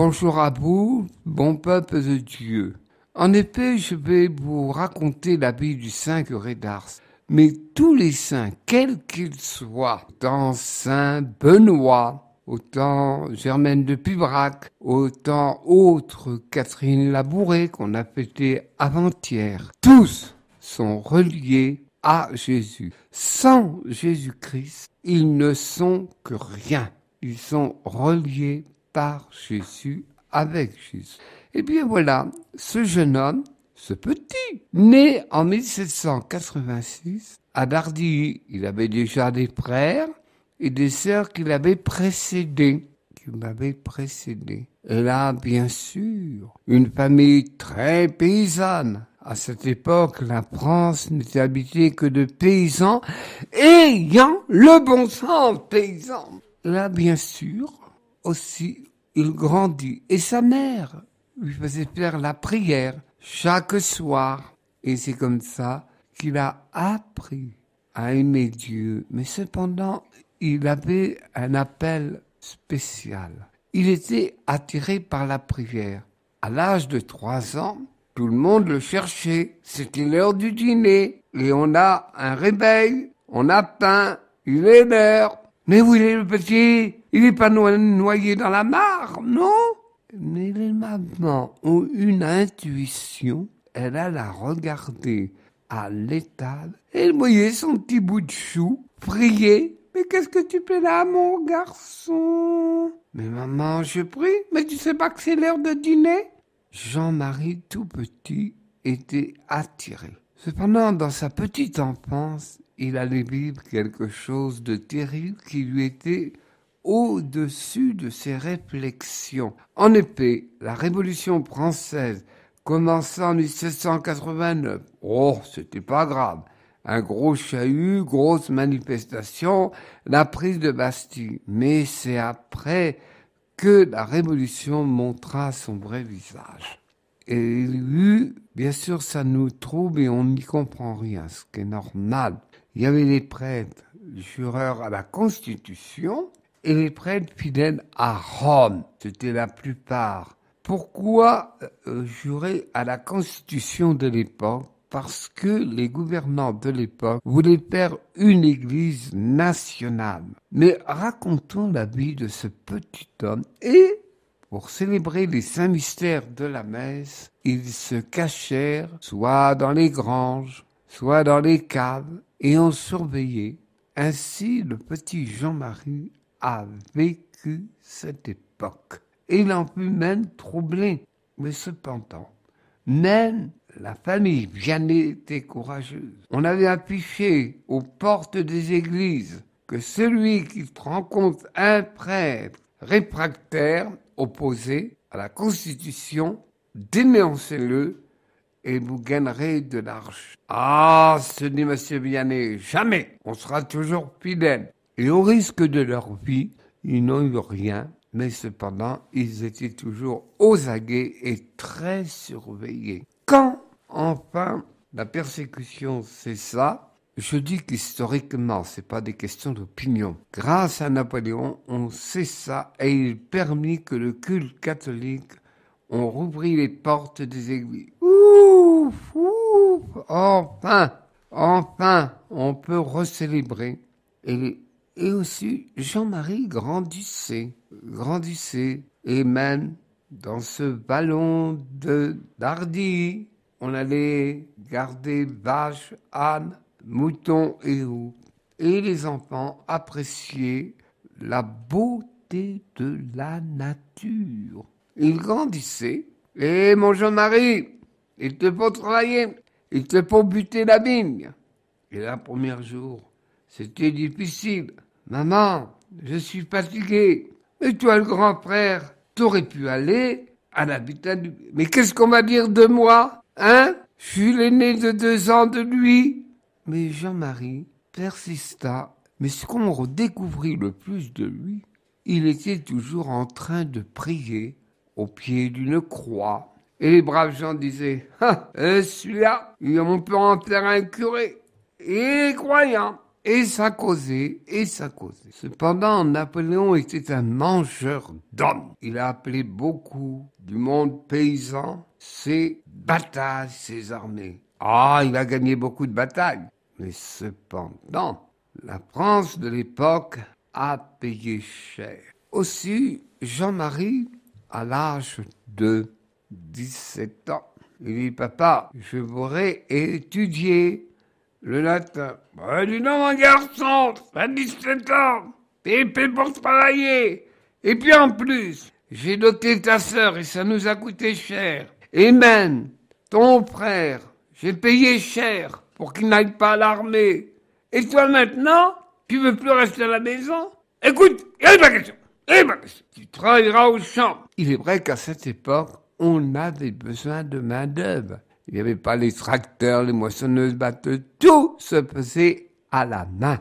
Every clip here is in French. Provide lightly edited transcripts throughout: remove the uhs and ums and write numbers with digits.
Bonjour à vous, bon peuple de Dieu. En effet, je vais vous raconter la vie du Saint Curé d'Ars. Mais tous les saints, quels qu'ils soient, autant Saint Benoît, autant Germaine de Pibrac, autant autre Catherine Labouré qu'on a fêté avant-hier, tous sont reliés à Jésus. Sans Jésus-Christ, ils ne sont que rien. Ils sont reliés par Jésus, avec Jésus. Et bien voilà, ce jeune homme, ce petit, né en 1786, à Dardilly, il avait déjà des frères et des sœurs qui l'avaient précédé. Et là, bien sûr, une famille très paysanne. À cette époque, la France n'était habitée que de paysans ayant le bon sens paysan. Là, bien sûr, aussi, il grandit. Et sa mère lui faisait faire la prière chaque soir. Et c'est comme ça qu'il a appris à aimer Dieu. Mais cependant, il avait un appel spécial. Il était attiré par la prière. À l'âge de 3 ans, tout le monde le cherchait. C'était l'heure du dîner. Et on a un réveil, on a faim, il est l'heure. Mais où il est le petit? Il n'est pas noyé dans la mare, non? Mais les mamans ont une intuition. Elle alla regarder à l'étable. Elle voyait son petit bout de chou prier. Mais qu'est-ce que tu fais là, mon garçon? Mais maman, je prie. Mais tu sais pas que c'est l'heure de dîner? Jean-Marie, tout petit, était attiré. Cependant, dans sa petite enfance, il allait vivre quelque chose de terrible qui lui était au-dessus de ses réflexions. En effet, la Révolution française commença en 1789. Oh, c'était pas grave. Un gros chahut, grosse manifestation, la prise de Bastille. Mais c'est après que la Révolution montra son vrai visage. Et bien sûr, ça nous trouble et on n'y comprend rien, ce qui est normal. Il y avait les prêtres jureurs à la Constitution et les prêtres fidèles à Rome. C'était la plupart. Pourquoi jurer à la Constitution de l'époque? Parce que les gouvernants de l'époque voulaient faire une église nationale. Mais racontons la vie de ce petit homme. Et pour célébrer les saints mystères de la messe, ils se cachèrent soit dans les granges, soit dans les caves, et on surveillait. Ainsi, le petit Jean-Marie a vécu cette époque. Et il en fut même troublé. Mais cependant, même la famille Vianney était courageuse. On avait affiché aux portes des églises que celui qui rencontre un prêtre réfractaire opposé à la Constitution, dénoncez-le et vous gagnerez de l'argent. Ah, se dit monsieur Vianney, jamais, on sera toujours fidèle. Et au risque de leur vie, ils n'ont eu rien, mais cependant, ils étaient toujours aux aguets et très surveillés. Quand, enfin, la persécution cessa, je dis qu'historiquement, c'est pas des questions d'opinion. Grâce à Napoléon, on cessa et il permit que le culte catholique, on rouvrit les portes des églises. Ouf, ouf, enfin, on peut recélébrer. Et aussi, Jean-Marie grandissait, et même dans ce vallon de Dardilly, on allait garder vaches, ânes, moutons et roues. Et les enfants appréciaient la beauté de la nature. Ils grandissaient. Et mon Jean-Marie, il te faut travailler, il te faut buter la vigne. Et le premier jour, c'était difficile. Maman, je suis fatigué. Mais toi, le grand frère, t'aurais pu aller à l'habitat du... Mais qu'est-ce qu'on va dire de moi? Hein? Je suis l'aîné de 2 ans de lui. Mais Jean-Marie persista. Mais ce qu'on redécouvrit le plus de lui, il était toujours en train de prier au pied d'une croix. Et les braves gens disaient, celui-là, on peut en faire un curé. Et les croyants. et ça causait, et ça causait. Cependant, Napoléon était un mangeur d'hommes. Il a appelé beaucoup du monde paysan ses batailles, ses armées. Ah, il a gagné beaucoup de batailles. Mais cependant, la France de l'époque a payé cher. Aussi, Jean-Marie, à l'âge de 17 ans, il dit, papa, je voudrais étudier le latin. Bah, dis non, mon garçon, t'as 17 ans, t'es épais pour travailler. Et puis en plus, j'ai doté ta sœur et ça nous a coûté cher. Et même, ton frère, j'ai payé cher pour qu'il n'aille pas à l'armée. Et toi maintenant, tu veux plus rester à la maison? Écoute, il y a pas question. Tu travailleras au champ. Il est vrai qu'à cette époque, on avait besoin de main-d'œuvre. Il n'y avait pas les tracteurs, les moissonneuses, batteuses. Tout se faisait à la main.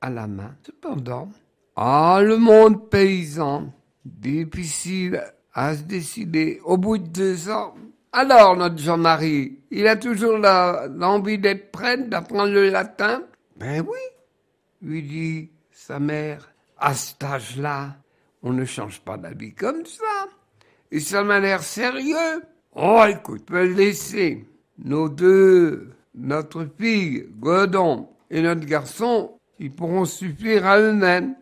À la main. Cependant, le monde paysan, difficile à se décider. Au bout de 2 ans, alors notre Jean-Marie, il a toujours l'envie d'être prêt, d'apprendre le latin. Ben oui, lui dit sa mère, à cet âge-là, on ne change pas d'habit comme ça. Et ça m'a l'air sérieux. Oh, écoute, on peut le laisser. Notre fille, Godon, et notre garçon, ils pourront suffire à eux-mêmes.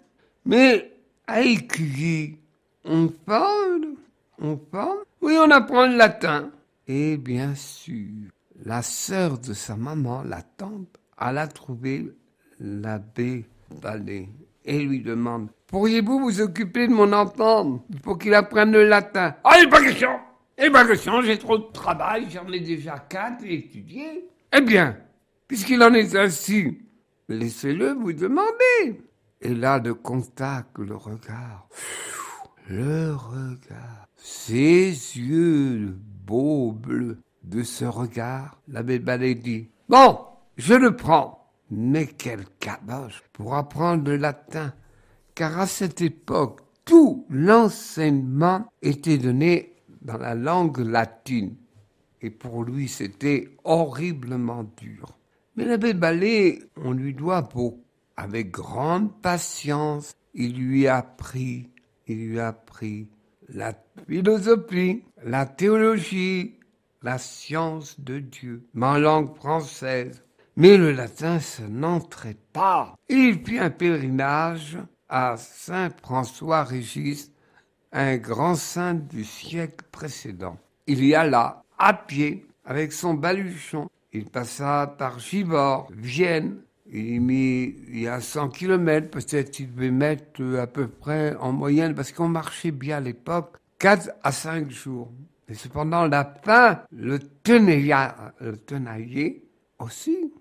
Mais à Écueillé, on parle. Oui, on apprend le latin. Et bien sûr, la sœur de sa maman, la tante, elle a trouvé l'abbé Vallée et lui demande, pourriez-vous vous occuper de mon enfant? Il faut qu'il apprenne le latin. Ah, il n'est pas question. J'ai trop de travail, j'en ai déjà 4 et étudié. Eh bien, puisqu'il en est ainsi, laissez-le vous demander. Et là, le contact, le regard, ses yeux beaux bleus de ce regard, l'abbé Ballet dit, bon, je le prends. Mais quel caboche pour apprendre le latin, car à cette époque, tout l'enseignement était donné dans la langue latine. Et pour lui, c'était horriblement dur. Mais l'abbé Ballet, on lui doit beaucoup. Avec grande patience, il lui a appris la philosophie, la théologie, la science de Dieu, ma langue française. Mais le latin, ça n'entrait pas. Il fit un pèlerinage à Saint-François-Régis, un grand saint du siècle précédent. Il y alla à pied avec son baluchon. Il passa par Givors, Vienne. Il y a 100 kilomètres, peut-être il devait mettre à peu près en moyenne, parce qu'on marchait bien à l'époque, 4 à 5 jours. Et cependant, la faim le tenaillait aussi.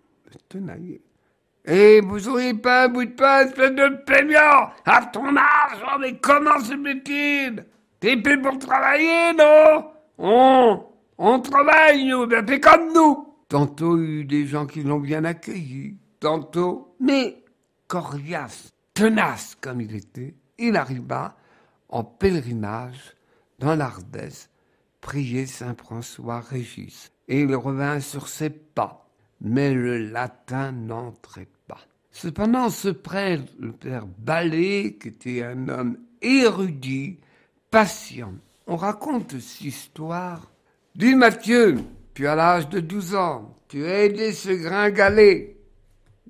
Et vous auriez pas un bout de pain, espèce de plaignant, à ton âge, mais comment se fait-il? T'es fait pour travailler, non? On travaille, nous, ben t'es comme nous. Tantôt, il y a eu des gens qui l'ont bien accueilli, tantôt, mais coriace, tenace comme il était, il arriva en pèlerinage dans l'Ardèche, prier Saint-François-Régis, et il revint sur ses pas. Mais le latin n'entrait pas. Cependant, ce prêtre, le père Ballet, qui était un homme érudit, patient, on raconte cette histoire. Dis Mathieu, tu as l'âge de 12 ans, tu as aidé ce gringalet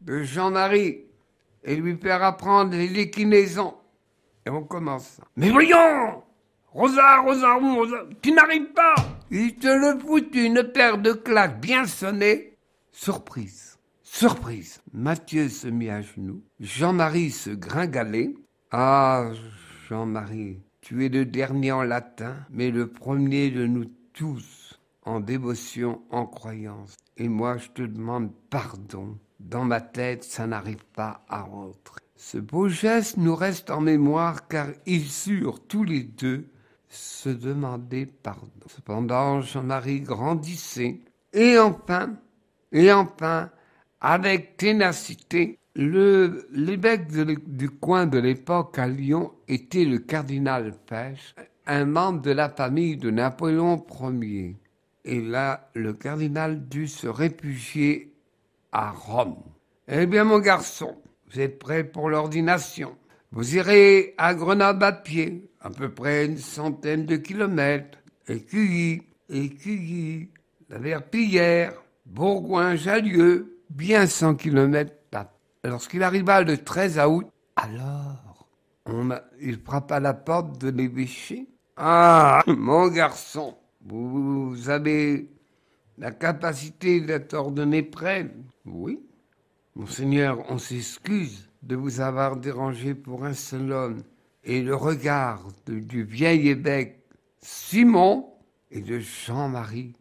de Jean-Marie et lui faire apprendre les déclinaisons. Et on commence. Mais voyons, Rosa, tu n'arrives pas. Il te le foutu une paire de claques bien sonnées. Surprise. Mathieu se mit à genoux. Jean-Marie se gringalait. Ah, Jean-Marie, tu es le dernier en latin, mais le premier de nous tous en dévotion, en croyance. Et moi, je te demande pardon. Dans ma tête, ça n'arrive pas à rentrer. Ce beau geste nous reste en mémoire car ils surent tous les deux se demander pardon. Cependant, Jean-Marie grandissait. Et enfin, avec ténacité, l'évêque du coin de l'époque à Lyon était le cardinal Fesch, un membre de la famille de Napoléon Ier. Et là, le cardinal dut se réfugier à Rome. Eh bien, mon garçon, vous êtes prêts pour l'ordination. Vous irez à Grenoble à pied, à peu près une centaine de kilomètres. Écueilly, la Verpillière, Bourgoin-Jallieu, bien 100 kilomètres. Lorsqu'il arriva le 13 août, alors, il frappa à la porte de l'évêché. « Ah, mon garçon, vous avez la capacité d'être ordonné prêtre ?»« Oui. »« Monseigneur, on s'excuse de vous avoir dérangé pour un seul homme. » Et le regard du vieil évêque Simon et de Jean-Marie,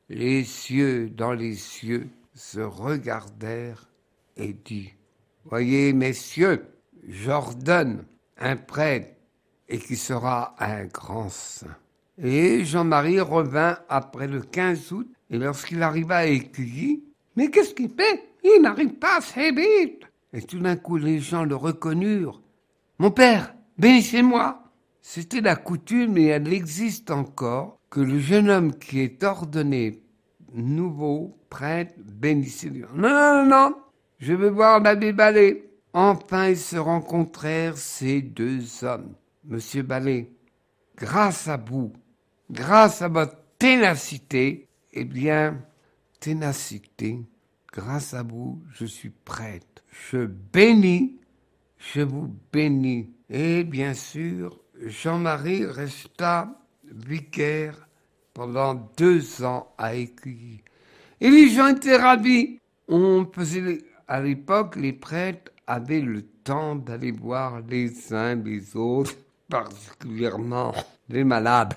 les cieux dans les cieux, se regardèrent et dit « Voyez, messieurs, j'ordonne un prêtre et qui sera un grand saint. » Et Jean-Marie revint après le 15 août, et lorsqu'il arriva à Écueilly, « Mais qu'est-ce qu'il fait? Il n'arrive pas assez vite !» Et tout d'un coup, les gens le reconnurent. « Mon père, bénissez-moi !» C'était la coutume, et elle existe encore, que le jeune homme qui est ordonné nouveau prêtre bénissait Dieu. « Non, je veux voir l'abbé Ballet. » Enfin, ils se rencontrèrent, ces deux hommes. « Monsieur Ballet, grâce à vous, grâce à votre ténacité, eh bien, ténacité, grâce à vous, je suis prêtre. Je vous bénis. » Et bien sûr, Jean-Marie resta vicaire pendant 2 ans à Écueilly. Et les gens étaient ravis. À l'époque, les prêtres avaient le temps d'aller voir les uns les autres, particulièrement les malades.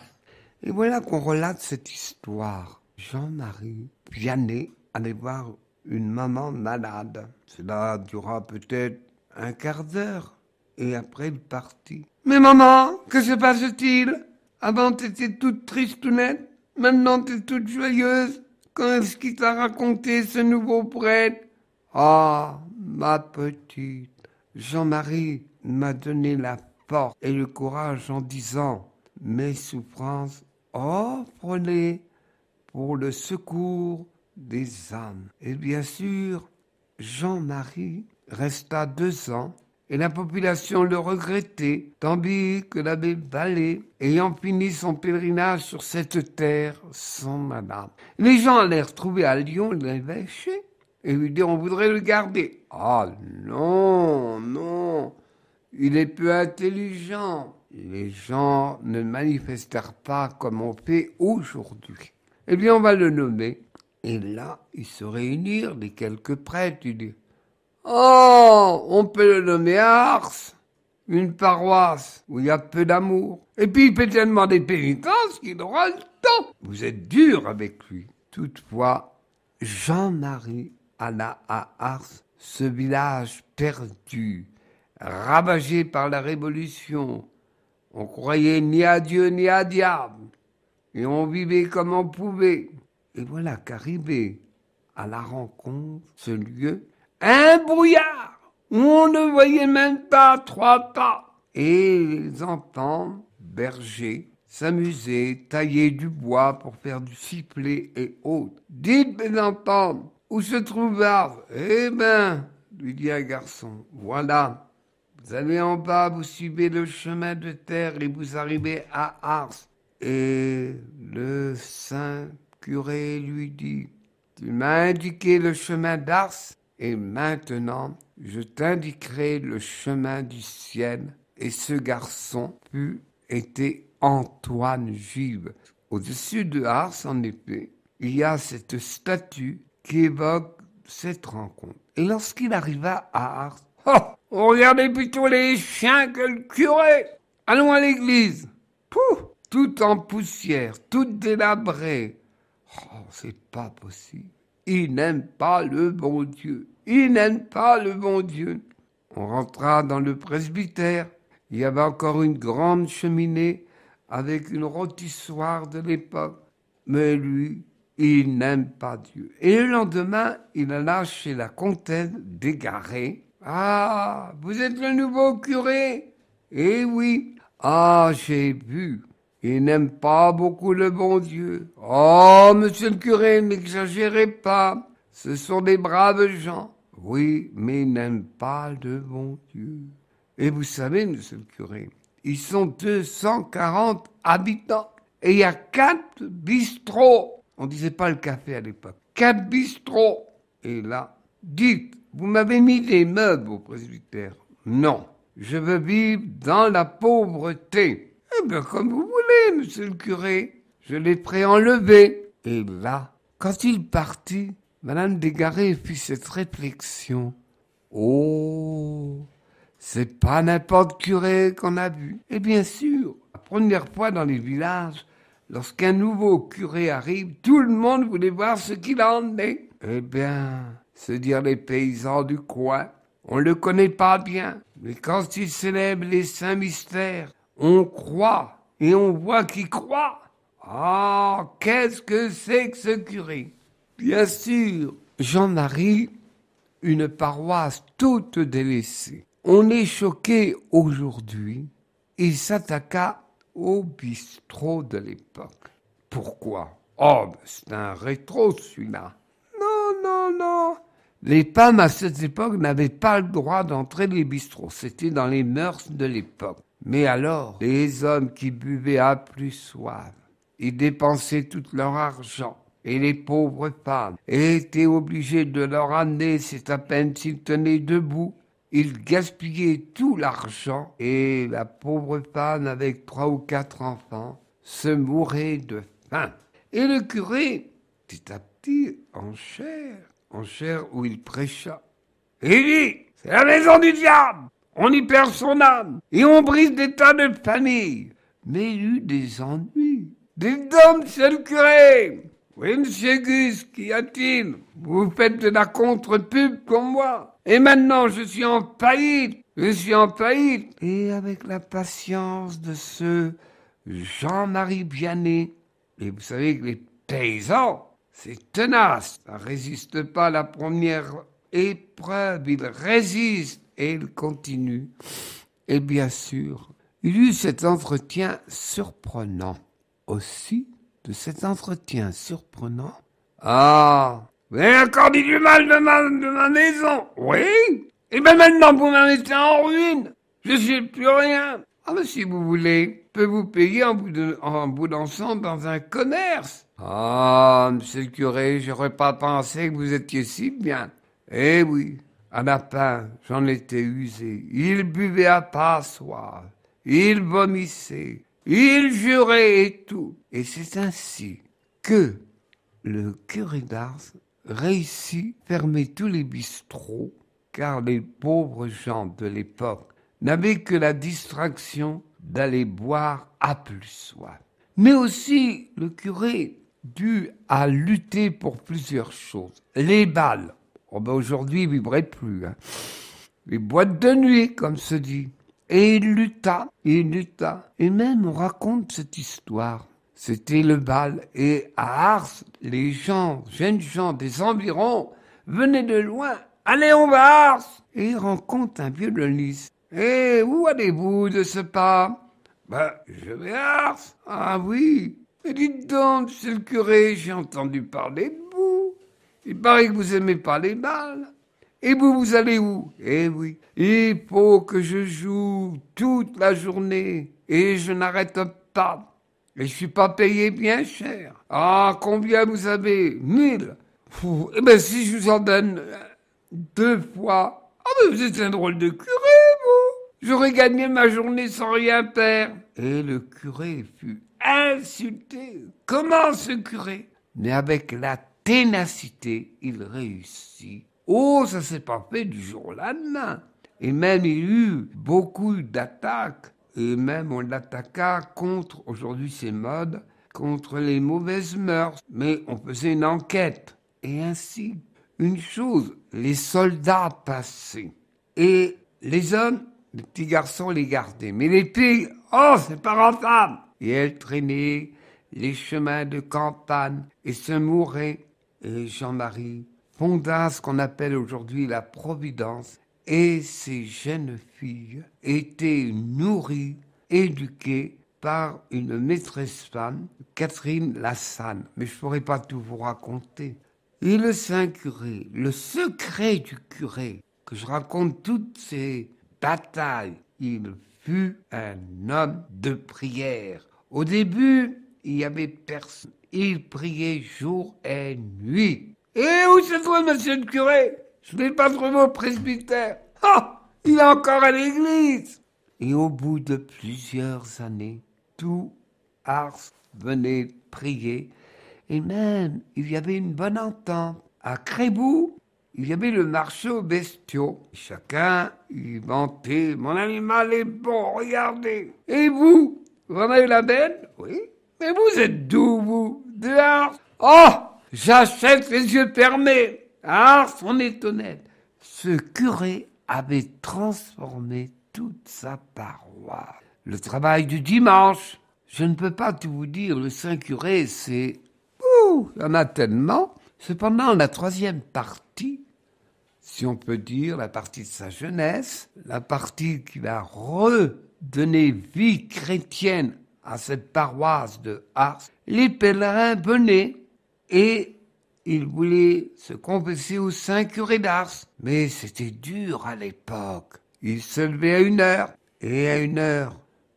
Et voilà qu'on relate cette histoire. Jean-Marie Vianney allait voir une maman malade. Cela dura peut-être un quart d'heure. Et après, il partit. « Mais maman, que se passe-t-il? Avant, t'étais toute tristounette. Maintenant, t'es toute joyeuse. Quand est-ce qu'il t'a raconté ce nouveau prêtre? »« Ah, ma petite, Jean-Marie m'a donné la force et le courage en disant « Mes souffrances, offre-les pour le secours des âmes. » Et bien sûr, Jean-Marie resta 2 ans et la population le regrettait, tandis que l'abbé Ballet, ayant fini son pèlerinage sur cette terre, s'en alla. Les gens allèrent trouver à Lyon l'évêché et lui dire « On voudrait le garder. » « Ah non, il est peu intelligent. » Les gens ne manifestèrent pas comme on fait aujourd'hui. Eh bien, on va le nommer. Et là, ils se réunirent, les quelques prêtres, ils disent « Oh, on peut le nommer à Ars, une paroisse où il y a peu d'amour. Et puis il fait tellement des pénitences qu'il aura le temps. » Vous êtes dur avec lui. Toutefois, Jean-Marie alla à Ars, ce village perdu, ravagé par la Révolution. On croyait ni à Dieu ni à diable. Et on vivait comme on pouvait. Et voilà qu'arrivé à la rencontre, ce lieu, un brouillard où on ne voyait même pas 3 pas. Et les enfants, bergers, s'amusaient, taillaient du bois pour faire du sifflet et autres. « Dites, mes enfants, où se trouve Ars ?»« Eh ben, lui dit un garçon, voilà, vous allez en bas, vous suivez le chemin de terre et vous arrivez à Ars. » Et le saint curé lui dit, « Tu m'as indiqué le chemin d'Ars, et maintenant, je t'indiquerai le chemin du ciel. » Et ce garçon était Antoine Gide. Au-dessus de Ars, en effet, il y a cette statue qui évoque cette rencontre. Et lorsqu'il arriva à Ars, on regardait plutôt les chiens que le curé. Allons à l'église. Tout en poussière, tout délabré. C'est pas possible. Il n'aime pas le bon Dieu. Il n'aime pas le bon Dieu. On rentra dans le presbytère. Il y avait encore une grande cheminée avec une rôtissoire de l'époque. Mais lui, il n'aime pas Dieu. Et le lendemain, il alla chez la comtesse d'Égaré. « Ah, vous êtes le nouveau curé? »« Eh oui. »« Ah, j'ai vu. Il n'aime pas beaucoup le bon Dieu. »« Oh, monsieur le curé, n'exagérez pas. Ce sont des braves gens. » Oui, mais ils n'aiment pas le bon Dieu. Et vous savez, monsieur le curé, ils sont 240 habitants. Et il y a 4 bistrots. On disait pas le café à l'époque. 4 bistrots. Et là, dites, vous m'avez mis des meubles au presbytère. Non, je veux vivre dans la pauvreté. Eh bien, comme vous voulez, monsieur le curé. Je l'ai préenlevé. Et là, quand il partit, Madame Desgarets fit cette réflexion. Oh, c'est pas n'importe curé qu'on a vu. Et bien sûr, la première fois dans les villages, lorsqu'un nouveau curé arrive, tout le monde voulait voir ce qu'il en est. Eh bien, se dire les paysans du coin, on le connaît pas bien, mais quand il célèbre les saints mystères, on croit et on voit qu'il croit. Ah, qu'est-ce que c'est que ce curé? Bien sûr, Jean-Marie, une paroisse toute délaissée. On est choqué aujourd'hui. Il s'attaqua au bistrot de l'époque. Pourquoi? Oh, c'est un rétro celui-là. Non. Les femmes à cette époque n'avaient pas le droit d'entrer dans les bistrots. C'était dans les mœurs de l'époque. Mais alors, les hommes qui buvaient à plus soif, ils dépensaient tout leur argent. Et les pauvres femmes étaient obligées de leur amener, c'est à peine s'ils tenaient debout. Ils gaspillaient tout l'argent et la pauvre femme avec 3 ou 4 enfants se mourait de faim. Et le curé, petit à petit, en chair où il prêcha. Et il dit, c'est la maison du diable, on y perd son âme et on brise des tas de familles. Mais il eut des ennuis. Dites donc, monsieur le curé! Oui, monsieur Gus, qu'y a-t-il? Vous faites de la contre-pub comme moi. Et maintenant, je suis en faillite. Et avec la patience de ce Jean-Marie Vianney. Et vous savez que les paysans, c'est tenace. Ça résiste pas à la première épreuve. Ils résistent et ils continuent. Et bien sûr, il y eut cet entretien surprenant. Aussi, de cet entretien surprenant. Ah, vous avez encore dit du mal de ma maison? Oui. Et bien maintenant, vous m'en mettez en ruine. Je sais plus rien. Ah, mais si vous voulez, je peux vous payer en bout d'ensemble dans un commerce. Ah, monsieur le curé, j'aurais pas pensé que vous étiez si bien. Eh oui, à la fin, j'en étais usé. Il buvait à pas soif. Il vomissait. Il jurait et tout. Et c'est ainsi que le curé d'Ars réussit à fermer tous les bistrots, car les pauvres gens de l'époque n'avaient que la distraction d'aller boire à plus soif. Mais aussi, le curé dut à lutter pour plusieurs choses. Les bals. Oh ben aujourd'hui, ils vivraient plus. Les boîtes de nuit, comme se dit. Et il lutta. Et même on raconte cette histoire. C'était le bal. Et à Ars, les jeunes gens des environs, venaient de loin. Allez, on va à Ars. Et ils rencontrent un violoniste. Et où allez-vous de ce pas? Je vais à Ars. Ah oui. Mais dites donc, monsieur le curé, j'ai entendu parler de vous. Il paraît que vous aimez pas les balles. Et vous allez où? Eh oui, il faut que je joue toute la journée et je n'arrête pas. Et je suis pas payé bien cher. Ah, combien vous avez? 1000. Eh ben si je vous en donne 2 fois. Ah mais vous êtes un drôle de curé, vous. J'aurais gagné ma journée sans rien faire. Et le curé fut insulté. Comment ce curé? Mais avec la ténacité, il réussit. Oh, ça s'est pas fait du jour au lendemain. Et même il y eut beaucoup d'attaques. Et même on l'attaqua contre, aujourd'hui c'est mode, contre les mauvaises mœurs. Mais on faisait une enquête. Et ainsi, une chose, les soldats passaient. Et les hommes, les petits garçons les gardaient. Mais les filles, oh, c'est pas rentable. Et elles traînaient les chemins de campagne et se mouraient. Et Jean-Marie fonda ce qu'on appelle aujourd'hui la Providence, et ces jeunes filles étaient nourries, éduquées par une maîtresse femme, Catherine Lassagne. Mais je ne pourrais pas tout vous raconter. Et le saint curé, le secret du curé, que je raconte toutes ces batailles, il fut un homme de prière. Au début, il y avait personne. Il priait jour et nuit. Et où se trouve monsieur le curé? Je n'ai pas trouvé au presbytère. Ah, il est encore à l'église. Et au bout de plusieurs années, tout Ars venait prier. Et même, il y avait une bonne entente. À Crébou, il y avait le marché aux bestiaux. Chacun y vantait, mon animal est bon, regardez. Et vous en avez la benne? Oui. Mais vous êtes d'où, vous? De Ars? Oh, j'achète les yeux fermés. À Ars, on est honnête. Ce curé avait transformé toute sa paroisse. Le travail du dimanche, je ne peux pas tout vous dire, le saint curé, c'est... il y en a tellement. Cependant, la troisième partie, si on peut dire, la partie de sa jeunesse, la partie qui va redonner vie chrétienne à cette paroisse de Ars, les pèlerins venaient et ils voulaient se confesser au saint curé d'Ars. Mais c'était dur à l'époque. Ils se levaient à 1h et à 1h,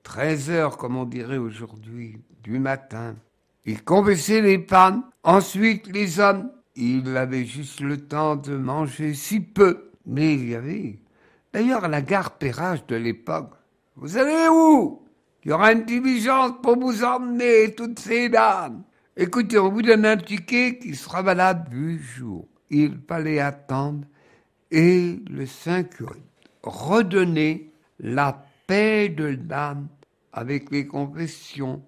13h comme on dirait aujourd'hui, du matin. Ils confessaient les pannes. Ensuite, les hommes, ils avaient juste le temps de manger si peu. Mais il y avait, d'ailleurs, à la gare Perrache de l'époque, vous allez où? Il y aura une diligence pour vous emmener, toutes ces dames. Écoutez, on vous donne un ticket qui sera valable 8 jours. Il fallait attendre et le saint curé redonnait la paix de l'âme avec les confessions,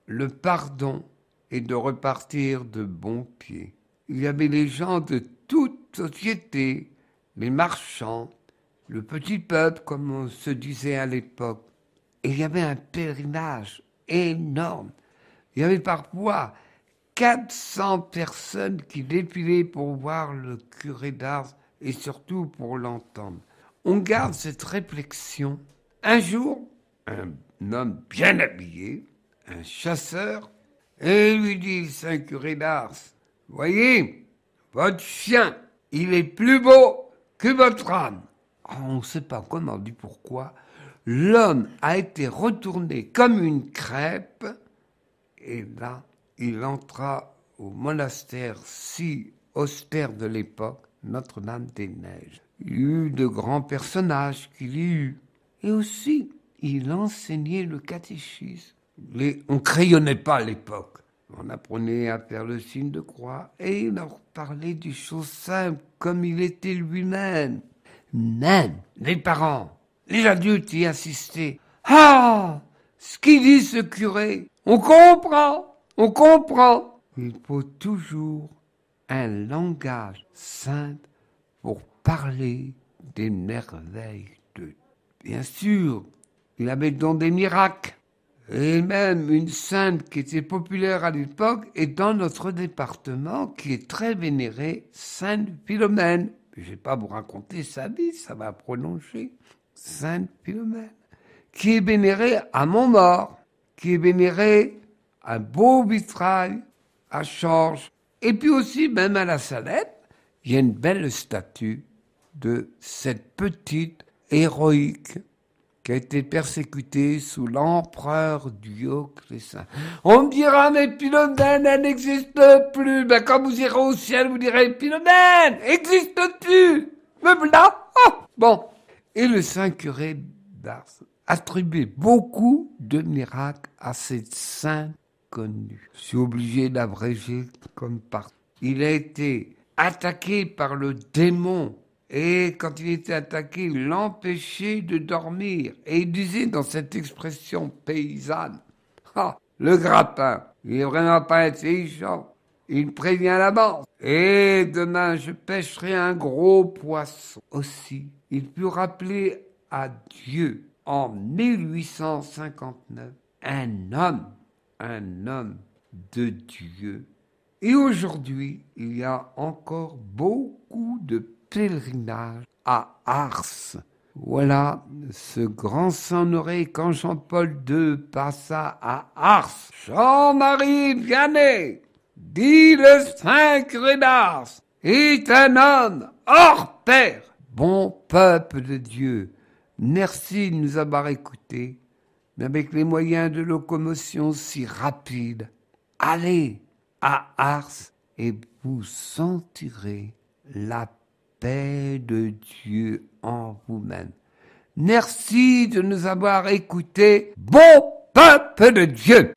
le pardon et de repartir de bon pied. Il y avait les gens de toute société, les marchands, le petit peuple comme on se disait à l'époque. Et il y avait un pèlerinage énorme. Il y avait parfois 400 personnes qui défilaient pour voir le curé d'Ars et surtout pour l'entendre. On garde cette réflexion. Un jour, un homme bien habillé, un chasseur, et lui dit le saint curé d'Ars, « Voyez, votre chien, il est plus beau que votre âme. » On ne sait pas comment, on dit pourquoi. L'homme a été retourné comme une crêpe, et là, il entra au monastère si austère de l'époque, Notre-Dame-des-Neiges. Il y eut de grands personnages qu'il y eut. Et aussi, il enseignait le catéchisme. On ne crayonnait pas à l'époque. On apprenait à faire le signe de croix et il leur parlait des choses simples comme il était lui-même. Même les parents, les adultes y assistaient. Ah, ce qu'il dit ce curé, on comprend. Il faut toujours un langage simple pour parler des merveilles de Dieu. Bien sûr, il avait le don des miracles. Et même une sainte qui était populaire à l'époque est dans notre département, qui est très vénérée, Sainte Philomène. Je ne vais pas vous raconter sa vie, ça va prolonger. Sainte Philomène, qui est vénérée à Montmort, qui est vénérée à Beau-Vitrail, à Chorges, et puis aussi même à la Salette, il y a une belle statue de cette petite héroïque qui a été persécutée sous l'empereur Dioclétien. On me dira, mais Philomène, elle n'existe plus. Ben, quand vous irez au ciel, vous direz, Philomène, existe-tu? Me voilà. Oh, bon. Et le saint curé d'Ars attribuait beaucoup de miracles à cette sainte connue. Je suis obligé d'abréger comme partout. Il a été attaqué par le démon. Et quand il était attaqué, il l'empêchait de dormir. Et il disait dans cette expression paysanne, le grappin, il est vraiment pas intelligent. Il prévient la mort. Et demain, je pêcherai un gros poisson. Aussi, il put rappeler à Dieu en 1859 un homme de Dieu. Et aujourd'hui, il y a encore beaucoup de pèlerinage à Ars. Voilà ce grand saint honoré quand Jean-Paul II passa à Ars. Jean-Marie Vianney, dit le saint curé d'Ars, est un homme hors pair. Bon peuple de Dieu, merci de nous avoir écoutés, mais avec les moyens de locomotion si rapides, allez à Ars et vous sentirez la paix de Dieu en vous-même. Merci de nous avoir écoutés, bon peuple de Dieu.